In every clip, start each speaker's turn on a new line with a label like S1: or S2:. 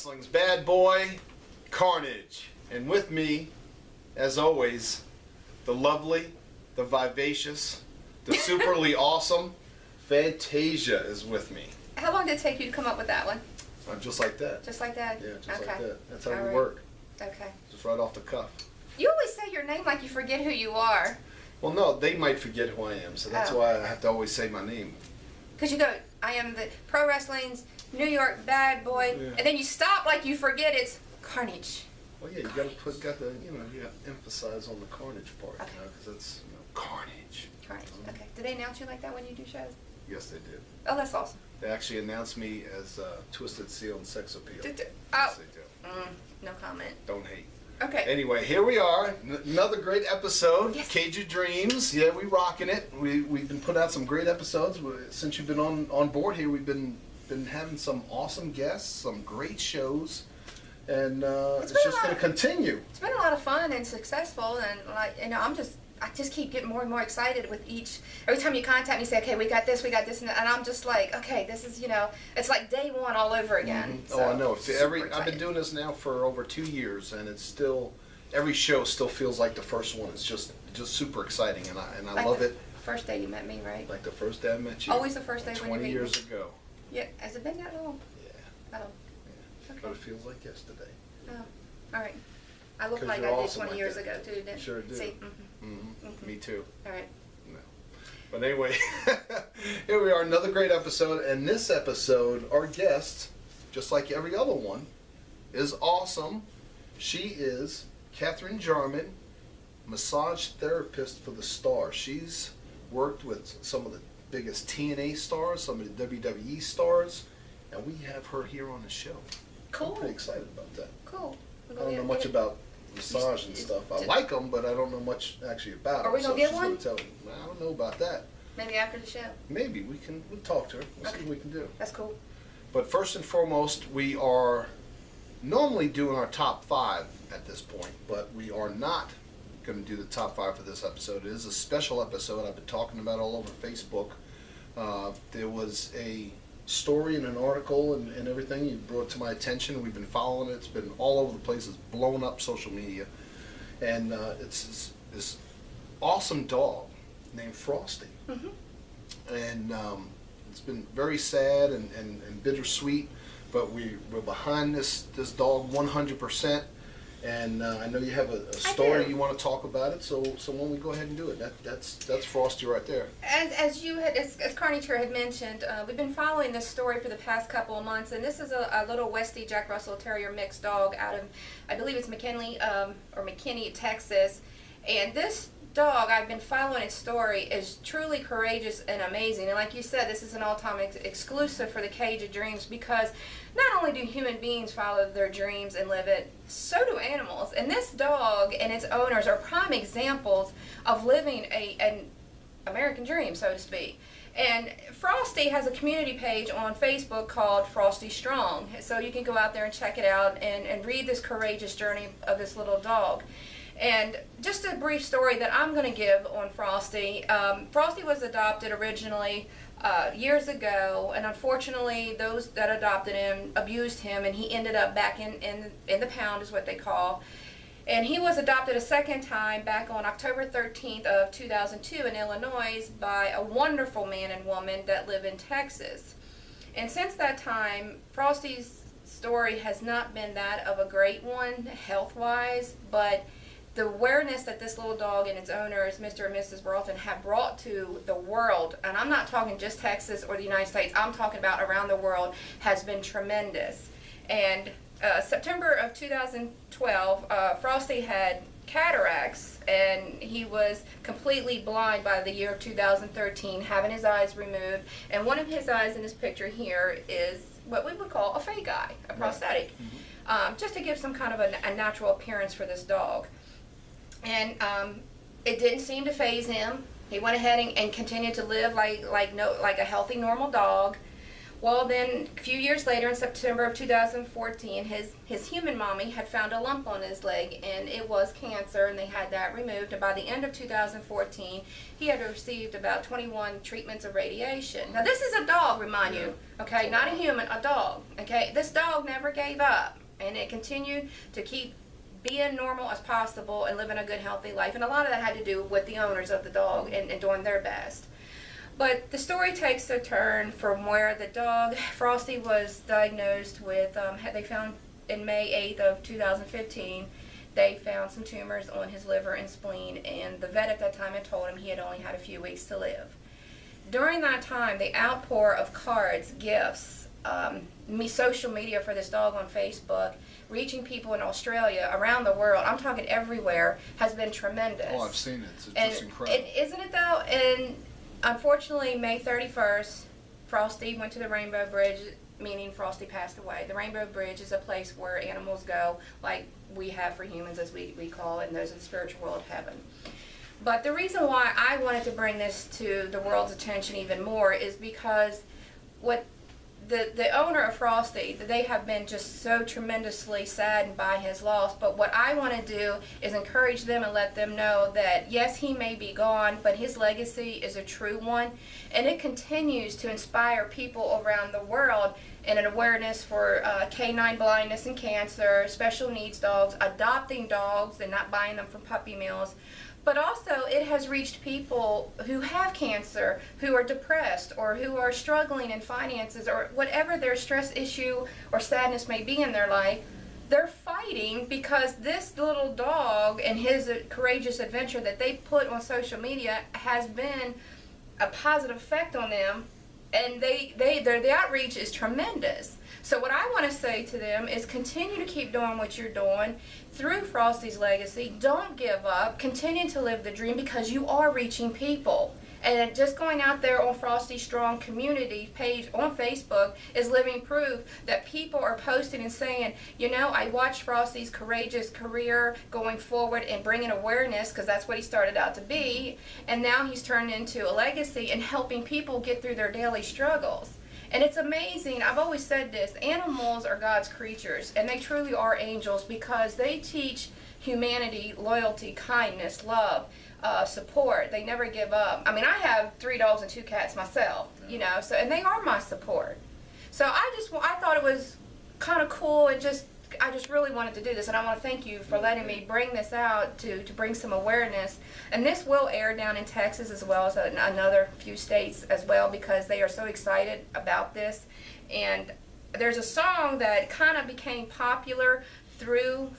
S1: Wrestling's bad boy, Carnage. And with me, as always, the lovely, the vivacious, the superly awesome Fantasia is with me.
S2: How long did it take you to come up with that one?
S1: Just like that.
S2: Just like that?
S1: Yeah, just
S2: okay.
S1: like that. That's how
S2: All
S1: we
S2: right.
S1: work.
S2: Okay.
S1: Just right off the cuff.
S2: You always say your name like you forget who you are.
S1: Well, no, they might forget who I am, so that's why I have to always say my name.
S2: Because you go, I am the pro wrestling's New York bad boy,
S1: Yeah.
S2: and then you stop like you forget it's Carnage.
S1: Well, yeah, you got to emphasize on the Carnage part,
S2: Okay.
S1: because that's Carnage.
S2: Carnage. Okay. Do they announce you like that when you do shows?
S1: Yes, they did.
S2: Oh, that's awesome.
S1: They actually announced me as Twisted Seal and Sex Appeal.
S2: Oh.
S1: Yes, they do.
S2: No comment.
S1: Don't hate.
S2: Okay.
S1: Anyway, here we are, another great episode.
S2: Yes.
S1: Cage of Dreams. Yeah, we rocking it. We've been putting out some great episodes since you've been on board here. We've been having some awesome guests, some great shows, and it's just going to continue.
S2: It's been a lot of fun and successful, and I just keep getting more and more excited with every time you contact me, say, okay, we got this, and I'm just like, okay, this is, it's like day one all over again.
S1: Mm-hmm. Oh, I know. I've been
S2: excited.
S1: doing this now for over 2 years, and it's still, every show still feels like the first one. It's just super exciting, and I
S2: Like
S1: love
S2: the
S1: it.
S2: First day you met me, right?
S1: Like the first day I met you.
S2: Always the first day when you
S1: 20
S2: meet
S1: years
S2: me.
S1: ago.
S2: Yeah, has it been that long?
S1: Yeah.
S2: Oh,
S1: Yeah.
S2: okay.
S1: But it feels like yesterday.
S2: Oh, all right. I look
S1: 'Cause
S2: like
S1: you're
S2: I did
S1: awesome
S2: 20
S1: like
S2: years
S1: that.
S2: ago, too, didn't
S1: Sure do.
S2: See?
S1: Me too.
S2: All right.
S1: No. But anyway, here we are, another great episode. And this episode, our guest, just like every other one, is awesome. She is Catherine Jarman, massage therapist for the Stars. She's worked with some of the biggest TNA stars, some of the WWE stars, and we have her here on the show.
S2: Cool.
S1: I'm pretty excited about that.
S2: Cool.
S1: I don't know much about massage and stuff. I like them, but I don't know much actually about them.
S2: Are we gonna get one?
S1: I don't know about that.
S2: Maybe after the show.
S1: Maybe we'll talk to her. We'll see what we can do.
S2: That's cool.
S1: But first and foremost, we are normally doing our top 5 at this point, but we are not going to do the top 5 for this episode. It is a special episode I've been talking about all over Facebook. There was a story and an article and everything you brought to my attention. We've been following it. It's been all over the place. It's blown up social media. And it's this awesome dog named Frosty.
S2: Mm-hmm.
S1: And it's been very sad and bittersweet, but we're behind this dog 100%. And I know you have a story you want to talk about it, so why don't we go ahead and do it? That's Frosty right there.
S2: As Carnage here had mentioned, we've been following this story for the past couple of months, and this is a little Westie Jack Russell Terrier mixed dog out of, I believe it's McKinney, Texas. And this dog, I've been following its story, is truly courageous and amazing. And like you said, this is an all-time exclusive for the Cage of Dreams, because not only do human beings follow their dreams and live it, so do animals. And this dog and its owners are prime examples of living an American dream, so to speak. And Frosty has a community page on Facebook called Frosty Strong. So you can go out there and check it out and read this courageous journey of this little dog. And just a brief story that I'm going to give on Frosty. Frosty was adopted originally years ago, and unfortunately those that adopted him abused him, and he ended up back in the pound, is what they call. And he was adopted a second time back on October 13th of 2002 in Illinois by a wonderful man and woman that live in Texas. And since that time, Frosty's story has not been that of a great one health-wise, but the awareness that this little dog and its owners, Mr. and Mrs. Burleton, have brought to the world, and I'm not talking just Texas or the United States, I'm talking about around the world, has been tremendous. And September of 2012, Frosty had cataracts, and he was completely blind by the year of 2013, having his eyes removed. And one of his eyes in this picture here is what we would call a fake eye, a prosthetic, just to give some kind of a natural appearance for this dog. And it didn't seem to faze him. He went ahead and continued to live like a healthy, normal dog. Well, then a few years later, in September of 2014, his human mommy had found a lump on his leg, and it was cancer, and they had that removed. And by the end of 2014, he had received about 21 treatments of radiation. Now, this is a dog, remind you, okay, not a human, a dog. Okay, this dog never gave up, and it continued to keep being normal as possible and living a good, healthy life. And a lot of that had to do with the owners of the dog and doing their best. But the story takes a turn from where the dog, Frosty, was diagnosed with, they found in May 8th of 2015, they found some tumors on his liver and spleen, and the vet at that time had told him he had only had a few weeks to live. During that time, the outpour of cards, gifts, social media for this dog on Facebook, reaching people in Australia, around the world, I'm talking everywhere, has been tremendous.
S1: Oh, I've seen it. It's just incredible.
S2: Isn't it though? And unfortunately, May 31st, Frosty went to the Rainbow Bridge, meaning Frosty passed away. The Rainbow Bridge is a place where animals go, like we have for humans, as we call it, and those in the spiritual world, heaven. But the reason why I wanted to bring this to the world's attention even more is because what the owner of Frosty, they have been just so tremendously saddened by his loss. But what I want to do is encourage them and let them know that, yes, he may be gone, but his legacy is a true one. And it continues to inspire people around the world in an awareness for canine blindness and cancer, special needs dogs, adopting dogs and not buying them from puppy mills. But also, it has reached people who have cancer, who are depressed, or who are struggling in finances, or whatever their stress issue or sadness may be in their life. They're fighting because this little dog and his courageous adventure that they put on social media has been a positive effect on them, and the outreach is tremendous. So what I want to say to them is continue to keep doing what you're doing through Frosty's legacy. Don't give up. Continue to live the dream because you are reaching people. And just going out there on Frosty Strong community page on Facebook is living proof that people are posting and saying, you know, I watched Frosty's courageous career going forward and bringing awareness, because that's what he started out to be, and now he's turned into a legacy and helping people get through their daily struggles. And it's amazing. I've always said this. Animals are God's creatures, and they truly are angels because they teach humanity loyalty, kindness, love, support. They never give up. I mean, I have 3 dogs and 2 cats myself, you know, so, and they are my support. So I thought it was kind of cool, and I just really wanted to do this, and I want to thank you for letting me bring this out to bring some awareness. And this will air down in Texas as well as another few states as well, because they are so excited about this. And there's a song that kind of became popular through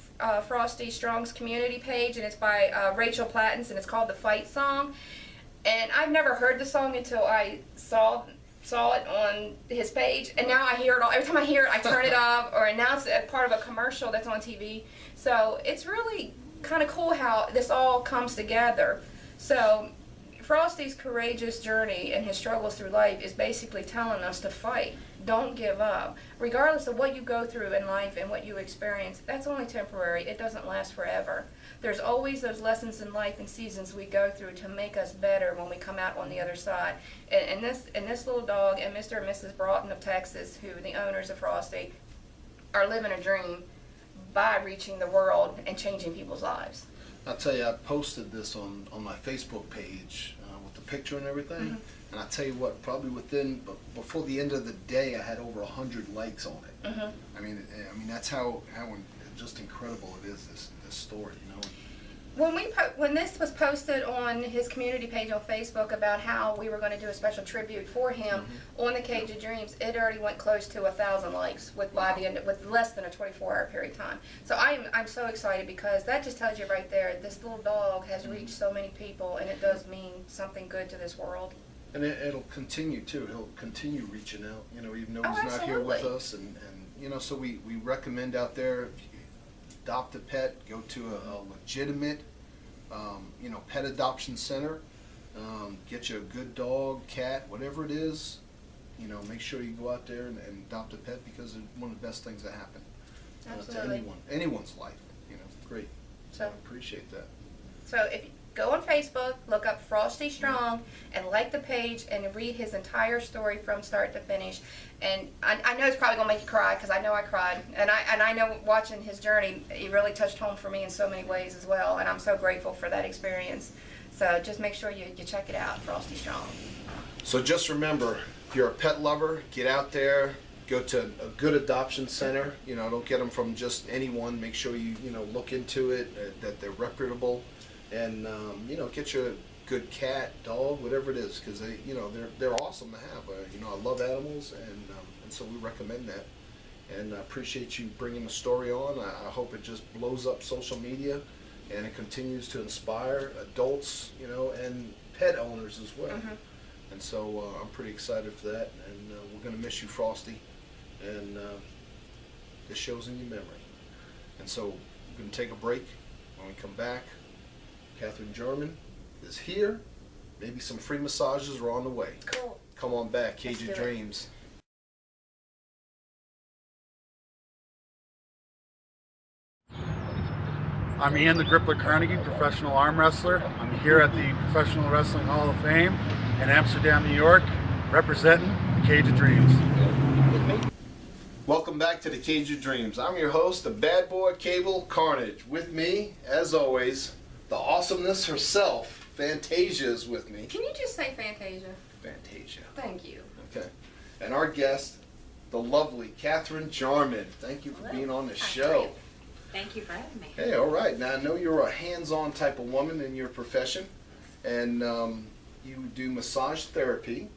S2: Frosty Strong's community page, and it's by Rachel Plattens, and it's called The Fight Song. And I've never heard the song until I saw it on his page, and now I hear it all. Every time I hear it, I turn it off or announce it as part of a commercial that's on TV. So it's really kind of cool how this all comes together. So Frosty's courageous journey and his struggles through life is basically telling us to fight. Don't give up. Regardless of what you go through in life and what you experience, that's only temporary. It doesn't last forever. There's always those lessons in life and seasons we go through to make us better when we come out on the other side. And this little dog and Mr. and Mrs. Broughton of Texas, who the owners of Frosty, are living a dream by reaching the world and changing people's lives.
S1: I'll tell you, I posted this on my Facebook page with the picture and everything. Mm-hmm. And I tell you what, probably before the end of the day, I had over 100 likes on it. Mm-hmm. I mean, that's how just incredible it is, this story, you know.
S2: When this was posted on his community page on Facebook about how we were going to do a special tribute for him on the Cage of Dreams, it already went close to 1,000 likes with less than a 24-hour period of time. So I'm so excited, because that just tells you right there, this little dog has reached so many people, and it does mean something good to this world.
S1: And it'll continue too. He'll continue reaching out, you know, even though he's not here with us. And you know, so we recommend out there, if you adopt a pet, go to a legitimate, you know, pet adoption center. Get you a good dog, cat, whatever it is. You know, make sure you go out there and adopt a pet, because it's one of the best things that happen to anyone's life. You know, great. So I appreciate that.
S2: So go on Facebook, look up Frosty Strong, and like the page and read his entire story from start to finish. And I know it's probably gonna make you cry because I know I cried, and I know watching his journey, it really touched home for me in so many ways as well. And I'm so grateful for that experience. So just make sure you check it out, Frosty Strong.
S1: So just remember, if you're a pet lover, get out there, go to a good adoption center. Don't get them from just anyone. Make sure you look into it, that they're reputable, and get you a good cat, dog, whatever it is, because they're awesome to have. I love animals, and so we recommend that. And I appreciate you bringing the story on. I hope it just blows up social media, and it continues to inspire adults, and pet owners as well.
S2: Mm-hmm.
S1: And so I'm pretty excited for that, and we're going to miss you, Frosty, and this show's in your memory. And so we're going to take a break. When we come back, Catherine Jarman is here. Maybe some free massages are on the way.
S2: Cool.
S1: Come on back, Cage of
S2: Let's do it.
S1: Dreams.
S3: I'm Ian the Grippler Carnegie, professional arm wrestler. I'm here at the Professional Wrestling Hall of Fame in Amsterdam, New York, representing the Cage of Dreams.
S1: Welcome back to the Cage of Dreams. I'm your host, the bad boy Cable Carnage. With me, as always, the awesomeness herself, Fantasia, is with me.
S2: Can you just say Fantasia?
S1: Fantasia.
S2: Thank you.
S1: Okay. And our guest, the lovely Catherine Jarman. Thank you for
S4: Hello.
S1: being on the
S4: Hi,
S1: show.
S4: great. Thank you for having me.
S1: Hey, all right. Now, I know you're a hands-on type of woman in your profession, and you do massage therapy,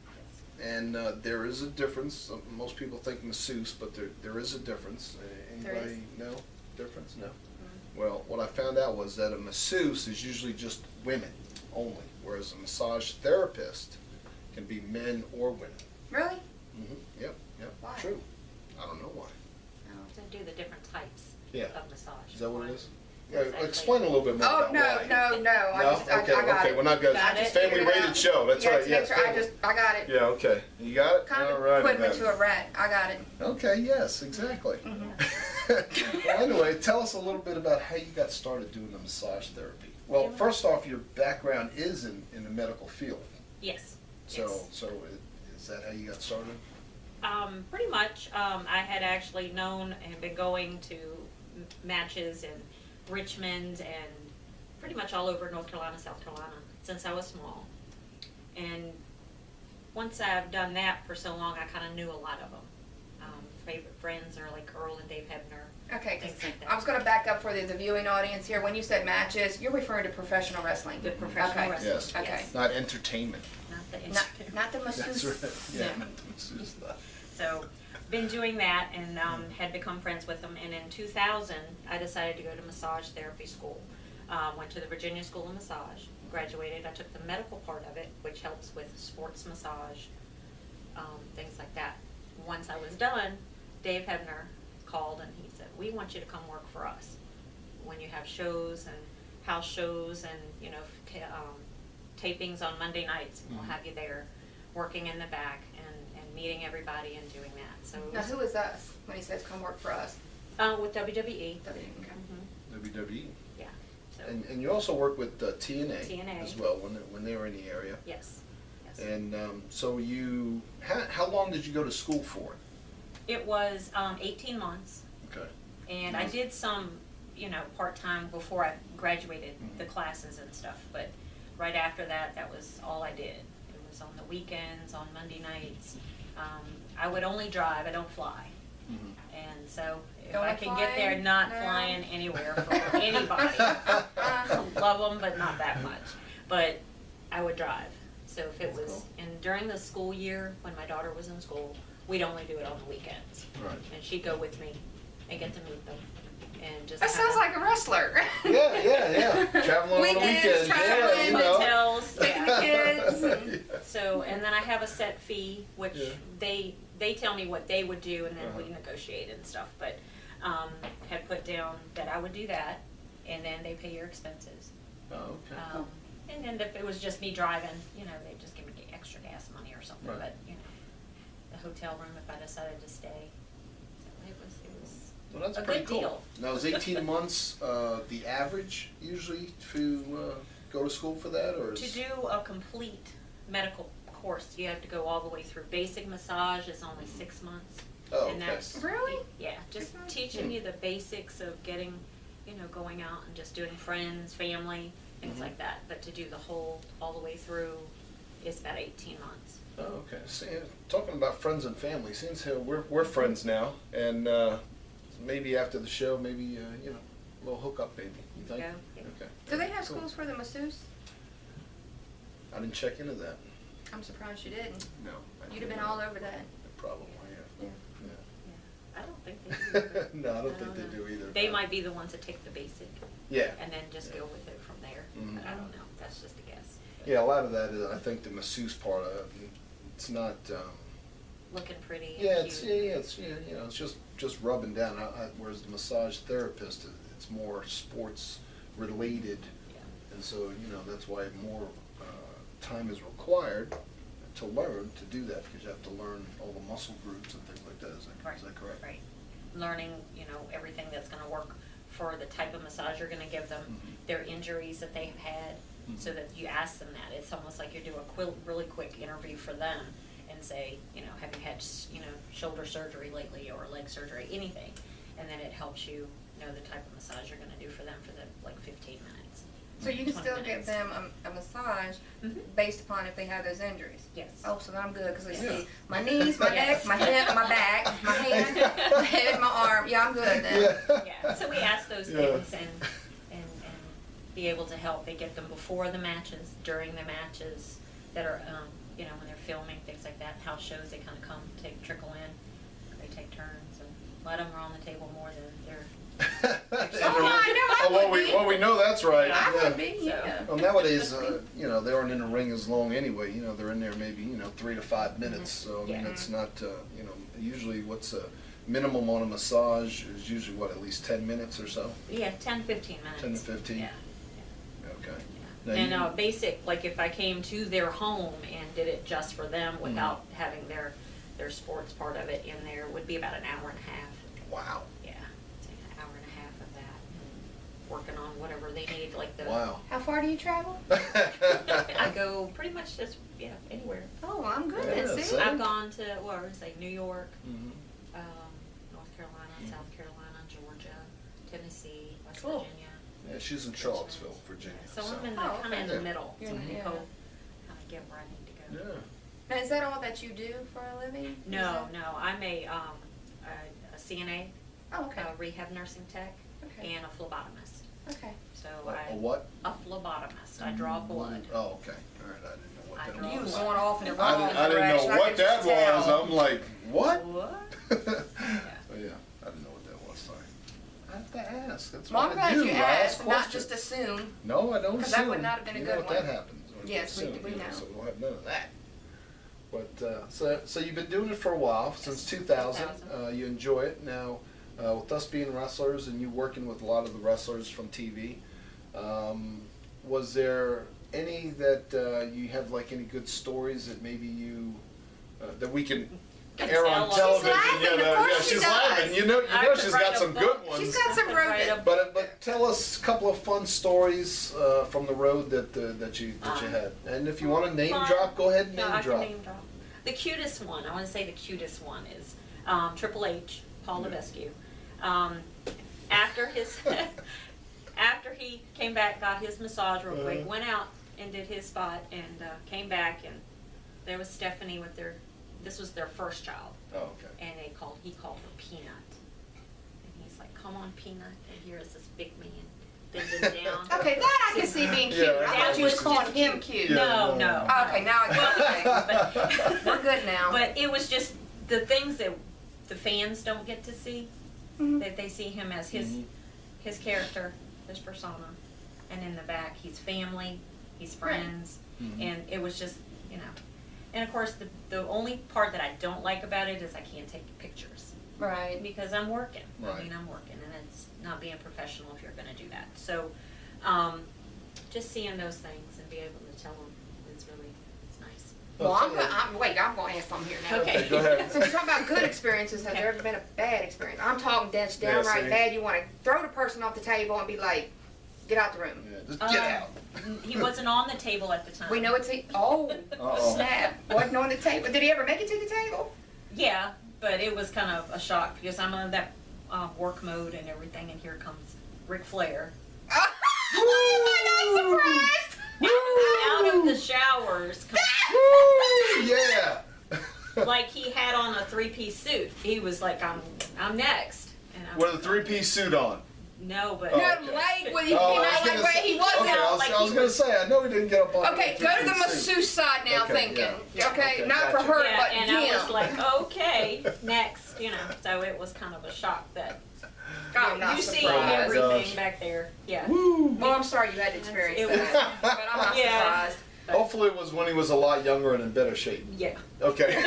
S1: and there is a difference. Most people think masseuse, but there is a difference.
S2: There is.
S1: Anybody know difference? No? Well, what I found out was that a masseuse is usually just women only, whereas a massage therapist can be men or women.
S2: Really?
S1: Yep,
S2: Why?
S1: true. I don't know why.
S4: To do the different types
S1: Yeah.
S4: of massage.
S1: Is that what it
S4: One-
S1: is? Yeah,
S4: Exactly.
S1: explain a little bit more
S2: Oh,
S1: about
S2: no.
S1: why.
S2: I got
S1: okay,
S2: it.
S1: we're not good.
S4: Got it.
S1: Family
S2: Figured it
S1: rated
S2: out.
S1: show. That's
S2: Yeah,
S1: right.
S2: to
S1: Yeah,
S2: make sure
S1: family.
S2: I got it.
S1: Yeah. Okay. You got it.
S2: Kind
S1: All
S2: of
S1: right.
S2: put him
S1: then.
S2: into a rat. I got it.
S1: Okay. Yes. Exactly. Well, anyway, tell us a little bit about how you got started doing the massage therapy. Well, first off, your background is in the medical field.
S4: Yes.
S1: So,
S4: yes.
S1: so is that how you got started?
S4: Pretty much. I had actually known and been going to matches in Richmond and pretty much all over North Carolina, South Carolina since I was small. And once I've done that for so long, I kind of knew a lot of them. Favorite friends are like Earl and Dave Hebner.
S2: Okay, 'cause
S4: Things like that.
S2: I was going to back up for the viewing audience here. When you said matches, you're referring to professional wrestling.
S4: The professional
S2: Okay.
S4: wrestling.
S1: Yes.
S2: Okay.
S4: Yes.
S1: Not entertainment.
S4: Not the
S2: Not the masseuse.
S1: That's right. Yeah.
S4: No.
S1: Masseuse stuff.
S4: So, been doing that and had become friends with them. And in 2000, I decided to go to massage therapy school. Went to the Virginia School of Massage, graduated. I took the medical part of it, which helps with sports massage, things like that. Once I was done, Dave Hebner called and he said, "We want you to come work for us. When you have shows and house shows and, tapings on Monday nights, we'll have you there working in the back and meeting everybody and doing that." So it
S2: Now,
S4: was,
S2: who is us when he says come work for us?
S4: with WWE.
S2: Okay.
S1: WWE.
S4: Yeah. So
S1: And you also work with TNA,
S4: TNA.
S1: as well when they were in the area.
S4: yes. Yes.
S1: And so how long did you go to school for?
S4: It was 18 months,
S1: Okay.
S4: and I
S1: Nice.
S4: did some, part-time before I graduated the classes and stuff, but right after that, that was all I did. It was on the weekends, on Monday nights. I would only drive, I don't fly. And so if
S2: Don't
S4: I
S2: like
S4: can get there
S2: flying?
S4: not
S2: No.
S4: flying anywhere for anybody, love them, but not that much. But I would drive. So if it
S2: That's
S4: was,
S2: cool.
S4: and during the school year, when my daughter was in school, we'd only do it on the weekends.
S1: Right.
S4: And she'd go with me and get to meet them and just
S2: That sounds like a wrestler.
S1: Yeah. Traveling on the
S2: Weekends,
S1: weekends.
S2: traveling,
S1: Yeah, you know.
S4: hotels.
S2: Taking the kids. And,
S4: So, and then I have a set fee, which
S1: Yeah.
S4: they tell me what they would do, and then we
S1: Uh-huh.
S4: negotiate and stuff. But had put down that I would do that, and then they pay your expenses.
S1: Oh, okay.
S4: And then if it was just me driving, they'd just give me extra gas money or something.
S1: Right.
S4: But the hotel room if I decided to stay. So it was
S1: Well, that's
S4: a
S1: pretty
S4: good
S1: cool.
S4: deal.
S1: Now, is 18 months the average usually to go to school for that, or
S4: To
S1: is?
S4: do a complete medical course, you have to go all the way through. Basic massage is only 6 months.
S1: Oh,
S4: And
S1: okay.
S4: that's,
S2: Really?
S4: yeah, just teaching you the basics of getting, going out and just doing friends, family, things like that. But to do the whole, all the way through is about 18 months.
S1: Oh, okay. See, talking about friends and family, since we're friends now, and maybe after the show, maybe a little hookup, maybe. You think?
S4: Yeah.
S1: Okay.
S2: Do they have
S1: Cool.
S2: schools for the masseuse?
S1: I didn't check into that.
S2: I'm surprised you didn't.
S1: No.
S2: You'd have been all over that.
S1: Probably.
S2: Yeah.
S4: I don't think they do.
S1: Yeah. No, I don't think
S4: know.
S1: they do either.
S4: They might be the ones that take the basic
S1: Yeah.
S4: and then just go with it from there.
S1: Mhm.
S4: But I don't know. That's just a guess. But
S1: Yeah, a lot of that is, I think, the masseuse part of it. It's not.
S4: looking pretty
S1: Yeah,
S4: and
S1: it's
S4: cute.
S1: it's just rubbing down. Whereas the massage therapist, it's more sports related,
S4: Yeah.
S1: and so that's why more time is required to learn to do that, because you have to learn all the muscle groups and things like that. Is that correct?
S4: Right. Learning, everything that's going to work for the type of massage you're going to give them,
S1: Mhm.
S4: their injuries that they've had, so that you ask them that. It's almost like you do a really quick interview for them and say, have you had, shoulder surgery lately or leg surgery, anything. And then it helps you know the type of massage you're going to do for them for the 15 minutes.
S2: So you can
S4: 20
S2: still give
S4: minutes.
S2: them a massage
S4: Mhm.
S2: based upon if they have those injuries?
S4: Yes.
S2: Oh, so then I'm good, because they
S1: Yeah.
S2: see my knees, my
S4: Yes.
S2: neck, my hip, my back, my hand, my head, my arm. Yeah, I'm good then.
S4: Yeah, so we ask those
S1: Yeah.
S4: things and be able to help. They get them before the matches, during the matches that are, when they're filming, things like that, house shows, they kind of come, trickle in, they take turns, and a lot of them are on the table more than they're,
S2: Oh, I know, I would be.
S1: well, we know that's right.
S2: I
S1: yeah.
S2: would be, yeah.
S1: Well, nowadays, they aren't in the ring as long anyway. They're in there maybe 3 to 5 minutes. So I mean,
S4: Yeah.
S1: it's not. Usually, what's a minimum on a massage is usually what, at least 10 minutes or so.
S4: 10, 15 minutes.
S1: 10 to 15?
S4: Yeah.
S1: Okay.
S4: Yeah.
S1: Now
S4: And
S1: you-
S4: basic, like if I came to their home and did it just for them without having their sports part of it in there, would be about an hour and a half.
S1: Wow.
S4: Yeah, take an hour and a half of that, and working on whatever they need, like the.
S1: Wow.
S2: How far do you travel?
S4: I go pretty much just, anywhere.
S2: Oh, I'm good
S1: Yeah,
S2: then, see?
S1: so-
S4: I've gone to, like New York,
S1: Mhm.
S4: North Carolina, South Carolina, Georgia, Tennessee, West
S2: Cool.
S4: Virginia.
S1: Yeah, she's in Charlottesville, Virginia.
S4: So I'm in
S2: Oh,
S4: kind of in
S1: okay.
S4: the middle, so
S2: You're
S4: I
S2: in-
S4: can
S2: yeah.
S4: kind of get where I need to go.
S1: Yeah.
S2: Now, is that all that you do for a living?
S4: No,
S2: Is that-
S4: no, I'm a CNA,
S2: Oh, okay.
S4: rehab nursing tech,
S2: Okay.
S4: and a phlebotomist.
S2: Okay.
S4: So
S1: A what?
S4: a phlebotomist. I draw blood.
S1: Oh, okay. All right. I didn't know what
S4: I
S1: that
S4: draw
S2: You
S1: was.
S2: was going off in the
S1: I
S2: wrong
S1: didn't know
S2: direction.
S1: what
S2: could
S1: that
S2: just tell.
S1: was. I'm like, what?
S4: What?
S1: Oh, yeah, I didn't know what that was. Sorry. I have to ask. That's
S2: Well,
S1: what
S2: I'm
S1: I
S2: glad
S1: do.
S2: you
S1: I
S2: asked,
S1: ask
S2: and not
S1: questions.
S2: just assume.
S1: No, I don't
S2: 'Cause
S1: assume.
S2: that would not have been a
S1: You
S2: good
S1: know what
S2: one.
S1: that happens. when you
S2: Yes, we
S1: assume,
S2: know.
S1: So we'll have none of that. But so you've been doing it for a while, since 2000.
S4: 2000.
S1: You enjoy it now. With us being wrestlers and you working with a lot of the wrestlers from TV, was there any that you have like any good stories that maybe you that we can
S4: Can
S1: air on
S4: tell
S1: television?
S2: laughing, of
S1: Yeah,
S2: course
S1: yeah,
S2: she
S1: she's
S2: does.
S1: laughing. You know
S4: I could
S1: she's
S4: write
S1: got
S4: a
S1: some
S4: book.
S1: good ones.
S2: She's got some road
S4: Write a
S2: that-
S1: But tell us a couple of fun stories from the road that you had. And if you want to name
S4: Fun.
S1: drop, go ahead and
S4: No,
S1: name
S4: I
S1: drop.
S4: can name drop. The cutest one, I want to say the cutest one is Triple H, Paul
S1: Yeah.
S4: Levesque. After his, after he came back, got his massage real quick, went out and did his spot, and came back, and there was Stephanie with this was their first child,
S1: Oh, okay.
S4: and he called her Peanut, and he's like, "Come on, Peanut," and here is this big man bending down.
S2: Okay, that I can see being cute.
S1: Yeah,
S2: I
S4: that
S2: thought you was
S4: was
S2: calling
S4: just
S2: him
S4: cute.
S2: cute.
S1: Yeah.
S4: No.
S2: Okay, now I get it. We're good now.
S4: But it was just the things that the fans don't get to see,
S2: Mhm.
S4: that they see him as his character, his persona, and in the back he's family, he's friends, and it was just, and of course the only part that I don't like about it is I can't take pictures
S2: Right.
S4: because I'm working.
S1: Right.
S4: I mean, I'm working, and it's not being professional if you're going to do that. So, just seeing those things and be able to tell them is really, it's nice.
S2: Well, I'm going to ask something here now.
S4: Okay.
S1: Go ahead.
S2: Since you're talking about good experiences, has there ever been a bad experience? I'm talking that's downright
S1: see.
S2: bad. You want to throw the person off the table and be like, Get out the room.
S1: Yeah, just get out.
S4: He wasn't on the table at the time.
S2: We know it's oh
S1: Uh-oh.
S2: snap! Wasn't on the table. Did he ever make it to the table?
S4: Yeah, but it was kind of a shock because I'm in that work mode and everything, and here comes Ric Flair.
S2: Oh, am I not surprised?
S4: Out of the showers,
S1: Yeah.
S4: like he had on a three-piece suit. He was like, I'm next. And I'm
S1: With a three-piece suit on.
S4: No, but
S1: Oh.
S2: Not
S1: okay.
S2: like when he
S1: Oh,
S2: came
S1: I was
S2: out, like
S1: gonna
S2: where
S1: say-
S2: he wasn't.
S1: Okay, I was,
S4: like
S1: I was
S4: he
S1: gonna
S4: was-
S1: say, I know he didn't get up on
S2: Okay, go to the
S1: three-piece suit.
S2: masseuse side now,
S1: Okay,
S2: thinking.
S1: yeah.
S2: Okay,
S1: Okay,
S2: not
S1: gotcha.
S2: for her,
S4: yeah,
S2: but
S4: and
S2: him.
S4: I was like, okay, next, So it was kind of a shock that
S2: I'm not
S4: you see
S2: surprised.
S4: everything
S1: Gosh.
S4: back there. Yeah.
S1: Woo.
S2: Well, I'm sorry you had to experience
S4: It was-
S2: that, but I'm not
S4: Yeah.
S2: surprised.
S1: Hopefully it was when he was a lot younger and in better shape.
S4: Yeah.
S1: Okay.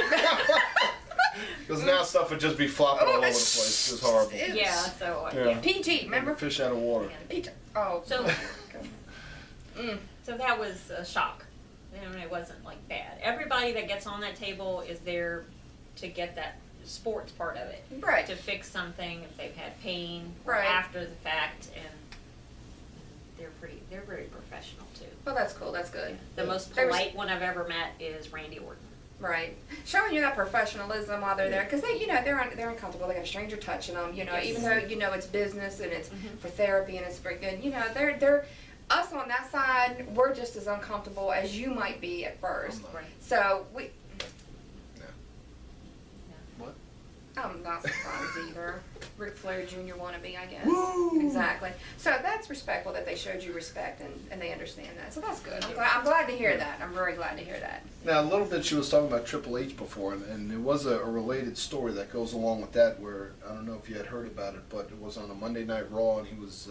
S1: Because now stuff would just be flopping all over the place. It's horrible.
S4: Yeah. So
S1: Yeah.
S4: yeah.
S2: PG, remember?
S1: Fish out of water.
S2: PG. Oh.
S4: So
S2: Mm.
S4: so that was a shock. It wasn't like bad. Everybody that gets on that table is there to get that sports part of it.
S2: Right.
S4: To fix something if they've had pain or
S2: Right.
S4: after the fact, and they're very professional too.
S2: Well, that's cool. That's good.
S4: The most
S2: There was-
S4: polite one I've ever met is Randy Orton.
S2: Right. Showing you that professionalism while they're there, because they're uncomfortable. They got a stranger touching them.
S4: Yes.
S2: Even though it's business and it's
S4: Mhm.
S2: for therapy and it's very good. They're us on that side. We're just as uncomfortable as you might be at first.
S4: Right.
S2: So we.
S1: Yeah. What?
S2: I'm not surprised either. Ric Flair Jr. wannabe, I guess.
S1: Woo!
S2: Exactly. So that's respectful that they showed you respect and they understand that. So that's good. I'm glad to hear that. I'm very glad to hear that.
S1: Now, a little bit she was talking about Triple H before, and there was a related story that goes along with that where, I don't know if you had heard about it, but it was on a Monday Night Raw, and he was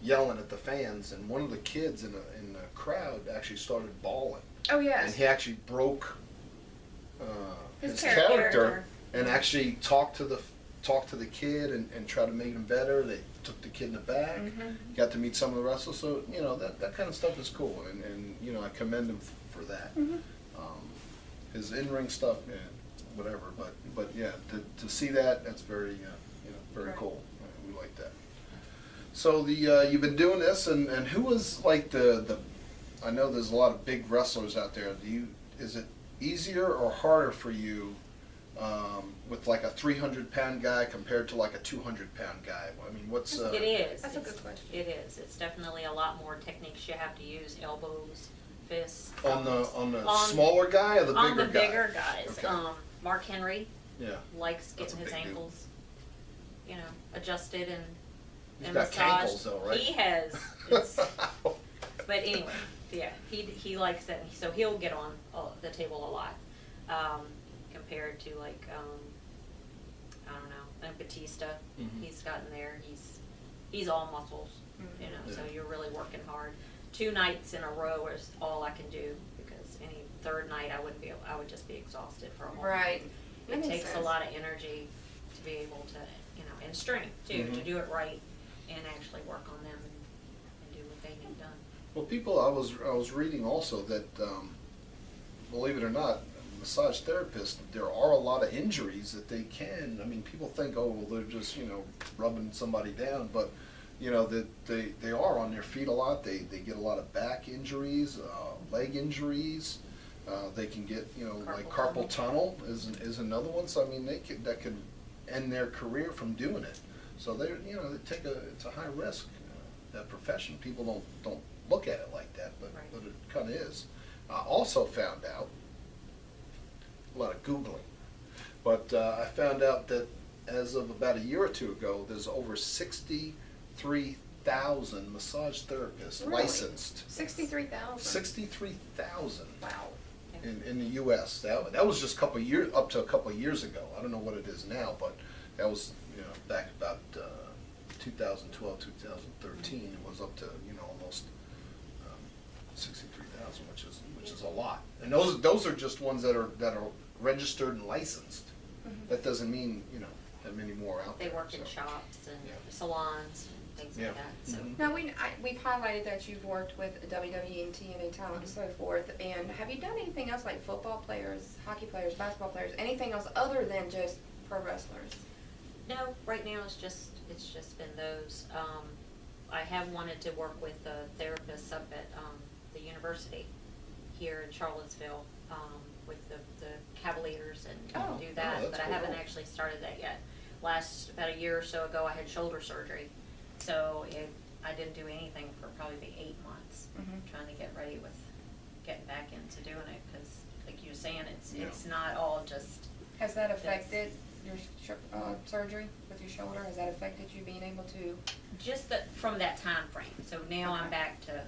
S1: yelling at the fans, and one of the kids in the crowd actually started bawling.
S2: Oh,
S1: And
S2: yes.
S1: he actually broke
S2: His
S1: his
S2: character.
S1: character and actually talked to the kid and tried to make him better. They took the kid in the back,
S2: Mhm.
S1: got to meet some of the wrestlers. So, that kind of stuff is cool, and I commend him for that.
S2: Mhm.
S1: His in-ring stuff, yeah, whatever. But yeah, to see that's very, very
S2: Right.
S1: cool. We like that. So you've been doing this, and who was like the I know there's a lot of big wrestlers out there. Is it easier or harder for you with like a 300-pound guy compared to like a 200-pound guy? I mean, what's
S4: It is.
S2: That's a
S4: It's-
S2: good question.
S4: It is. It's definitely a lot more techniques you have to use: elbows, fists.
S1: on the
S4: on-
S1: smaller guy or the bigger
S4: on the
S1: guy?
S4: bigger guys.
S1: Okay.
S4: Mark Henry
S1: Yeah,
S4: likes
S1: That's a
S4: getting his
S1: big deal.
S4: ankles, adjusted and
S1: he's
S4: and
S1: got
S4: massaged.
S1: cankles though, right?
S4: He has. It's, but anyway, yeah, he likes that, so he'll get on the table a lot, compared to like I don't know, and Batista.
S1: Mhm.
S4: He's gotten there. He's all muscles, So
S1: Yeah.
S4: you're really working hard. 2 nights in a row is all I can do because any third night I wouldn't be. I would just be exhausted for a whole
S2: Right.
S4: night.
S2: That
S4: It
S2: makes
S4: takes a
S2: sense.
S4: lot of energy to be able to, and strength too, to
S1: Mhm.
S4: do it right and actually work on them and do what they need done.
S1: Well, I was reading also that, believe it or not, massage therapists, there are a lot of injuries that they can. I mean, people think, oh, well, they're just rubbing somebody down, but that they are on their feet a lot. They get a lot of back injuries, leg injuries. They can get like carpal tunnel is another one. So I mean, that could end their career from doing it. So they it's a high risk that profession. People don't look at it like that, but
S4: Right.
S1: but it kind of is. I also found out a lot of Googling, but I found out that as of about a year or two ago, there's over 63,000 massage therapists
S2: Really?
S1: licensed.
S2: 63,000.
S1: 63,000
S2: Wow.
S1: in the U.S. That was just up to a couple of years ago. I don't know what it is now, but that was back about 2012, 2013. It was up to almost 63,000, which is a lot. And those are just ones that are registered and licensed.
S2: Mhm.
S1: That doesn't mean that many more out
S4: They
S1: there.
S4: work in
S1: so.
S4: shops and
S1: Yeah.
S4: salons and things
S1: Yeah.
S4: like that. So
S1: Mhm.
S2: Now we've highlighted that you've worked with WWE and TNA talent and so forth. And have you done anything else like football players, hockey players, basketball players, anything else other than just pro wrestlers?
S4: no, right now it's just been those. I have wanted to work with the therapists up at the university here in Charlottesville with the Cavaliers and do that,
S1: that's
S4: but I haven't
S1: cool.
S4: actually started that yet. About a year or so ago, I had shoulder surgery, so I didn't do anything for probably 8 months, trying to get ready with getting back into doing it, because like you were saying, it's not all just.
S2: Has that affected your surgery with your shoulder? Has that affected you being able to?
S4: Just from that time frame. So now I'm back to,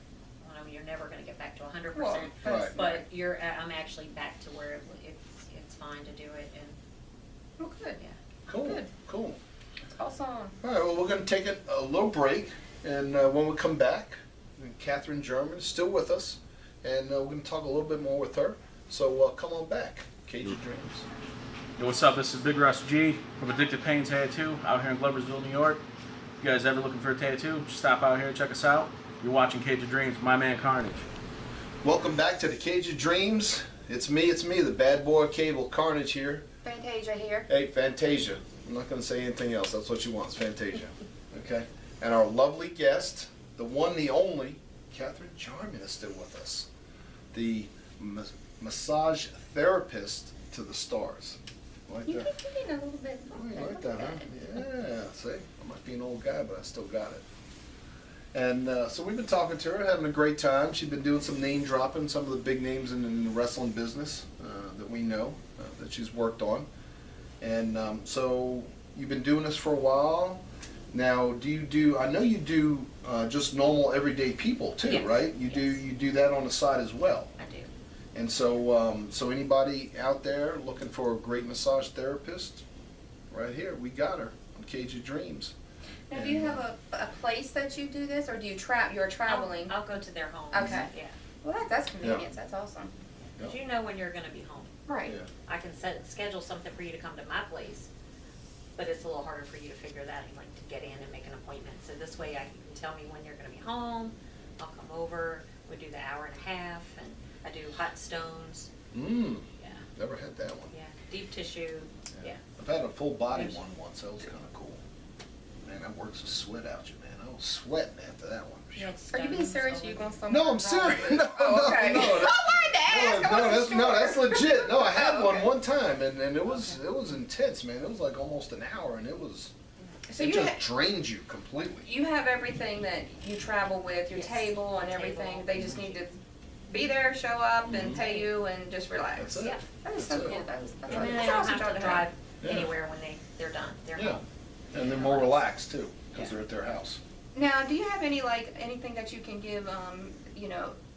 S4: you're never going to get back to 100%,
S1: Right.
S4: but I'm actually back to where it's fine to do it. And
S2: Oh, good.
S4: yeah.
S1: Cool,
S2: Good.
S1: cool.
S2: Awesome.
S1: All right, well, we're going to take a little break, and when we come back, Catherine Jarman is still with us, and we're going to talk a little bit more with her. So come on back, Cage of Dreams.
S5: Yo, what's up? This is Big Russ G from Addicted Pain Tattoo out here in Gloversville, New York. If you guys ever looking for a tattoo, just stop out here and check us out. You're watching Cage of Dreams, my man Carnage.
S1: Welcome back to the Cage of Dreams. It's me, the bad boy Cable Carnage here.
S2: Fantasia here.
S1: Hey, Fantasia. I'm not going to say anything else. That's what you want, it's Fantasia. Okay? And our lovely guest, the one, the only, Catherine Jarman is still with us. The massage therapist to the stars. Like
S2: You
S1: that?
S2: keep getting a little bit.
S1: Oh, you like that, huh? Yeah, see? I might be an old guy, but I still got it. And so we've been talking to her, having a great time. She's been doing some name dropping, some of the big names in the wrestling business that we know that she's worked on. And so you've been doing this for a while. Now, I know you do just normal everyday people too,
S4: Yes.
S1: right? You do that on the side as well.
S4: I do.
S1: And so, so anybody out there looking for a great massage therapist, right here, we got her on Cage of Dreams.
S2: Now, do you have a place that you do this, or do you you're traveling?
S4: I'll go to their homes.
S2: Okay.
S4: Yeah.
S2: Well, that's convenience. That's awesome.
S4: Because you know when you're going to be home.
S2: Right.
S1: Yeah.
S4: I can schedule something for you to come to my place, but it's a little harder for you to figure that, like to get in and make an appointment. So this way, you can tell me when you're going to be home. I'll come over. We do the hour and a half, and I do hot stones.
S1: Mmm.
S4: Yeah.
S1: Never had that one.
S4: Yeah. Deep tissue. Yeah.
S1: I've had a full body one once. That was kind of cool. Man, that works the sweat out you, man. I was sweating after that one.
S4: Yeah,
S2: Are you being
S4: stones
S2: serious?
S4: all
S2: Are you
S4: over.
S2: going somewhere?
S1: No, I'm serious. No,
S2: Oh, okay.
S1: no,
S2: I wanted to ask. I wasn't sure.
S1: that's legit. No, I had
S2: Oh, okay.
S1: one time, and it was intense, man. It was like almost an hour, and it
S2: So
S1: it
S2: you
S1: just
S2: ha-
S1: drained you completely.
S2: you have everything that you travel with, your
S4: Yes.
S2: table and everything.
S4: Table.
S2: They just need to be there, show up, and pay you, and just relax.
S1: That's it.
S4: Yeah.
S2: That is
S1: That's
S2: so
S1: it.
S2: cool. That's
S4: And then they
S2: that's
S4: don't
S2: awesome
S4: have
S2: job
S4: to
S2: to have.
S4: drive
S1: Yeah.
S4: anywhere when they're done. They're
S1: Yeah,
S4: home.
S1: and they're more relaxed too, because they're at their house.
S2: Now, do you have anything that you can give,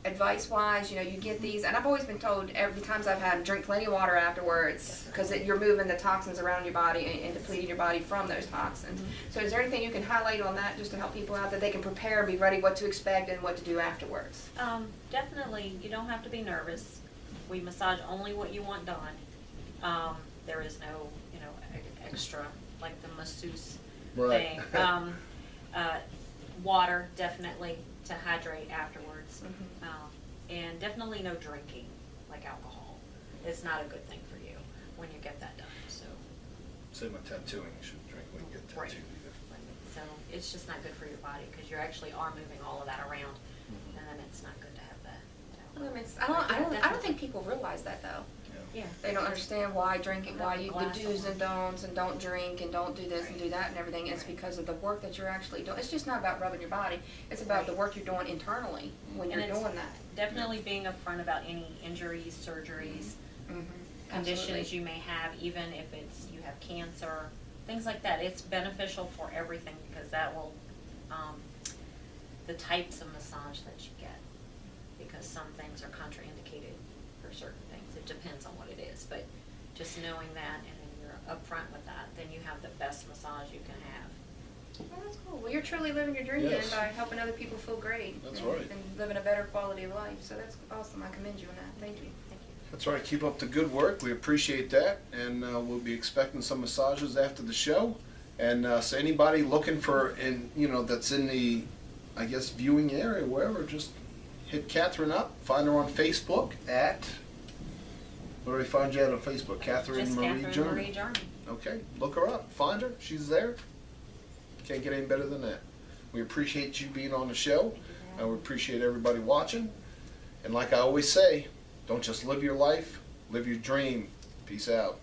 S2: advice wise? You get these, and I've always been told every times I've had drink plenty of water afterwards, because you're moving the toxins around your body and depleting your body from those toxins. So is there anything you can highlight on that, just to help people out that they can prepare, be ready what to expect and what to do afterwards?
S4: Definitely, you don't have to be nervous. We massage only what you want done. There is no, extra, like the masseuse
S1: Right.
S4: thing. Water, definitely, to hydrate afterwards. And definitely no drinking, like alcohol. It's not a good thing for you when you get that done, so.
S1: Same with tattooing. You shouldn't drink when you get
S4: Right.
S1: tattooed either.
S4: So it's just not good for your body, because you actually are moving all of that around, and then it's not good to have that.
S2: Well, that makes- I don't think people realize that though.
S4: Yeah.
S2: They don't understand why drinking, why you, the
S4: Glass of
S2: do's
S4: wine.
S2: and don'ts, and don't drink, and don't do this and do that and everything. It's because of the work that you're actually doing. It's just not about rubbing your body. It's about the work you're doing internally when
S4: And
S2: you're
S4: it's
S2: doing that.
S4: Definitely being upfront about any injuries, surgeries, conditions you may have, even if you have cancer, things like that. It's beneficial for everything, because that will, the types of massage that you get, because some things are contraindicated for certain things. It depends on what it is, but just knowing that, and then you're upfront with that, then you have the best massage you can have.
S2: Well, that's cool. Well, you're truly living your dream
S1: Yes.
S2: then by helping other people feel great.
S1: That's
S2: and,
S1: right.
S2: And living a better quality of life. So that's awesome. I commend you on that. Thank you.
S4: Thank you.
S1: That's right. Keep up the good work. We appreciate that, and we'll be expecting some massages after the show. And so anybody looking for, that's in the, I guess, viewing area, wherever, just hit Catherine up. Find her on Facebook at. Where do we find you at on Facebook? Catherine
S4: Just
S1: Marie
S4: Catherine
S1: Jarman.
S4: Marie Jarman.
S1: Okay, look her up. Find her. She's there. Can't get any better than that. We appreciate you being on the show, and we appreciate everybody watching. And like I always say, don't just live your life, live your dream. Peace out.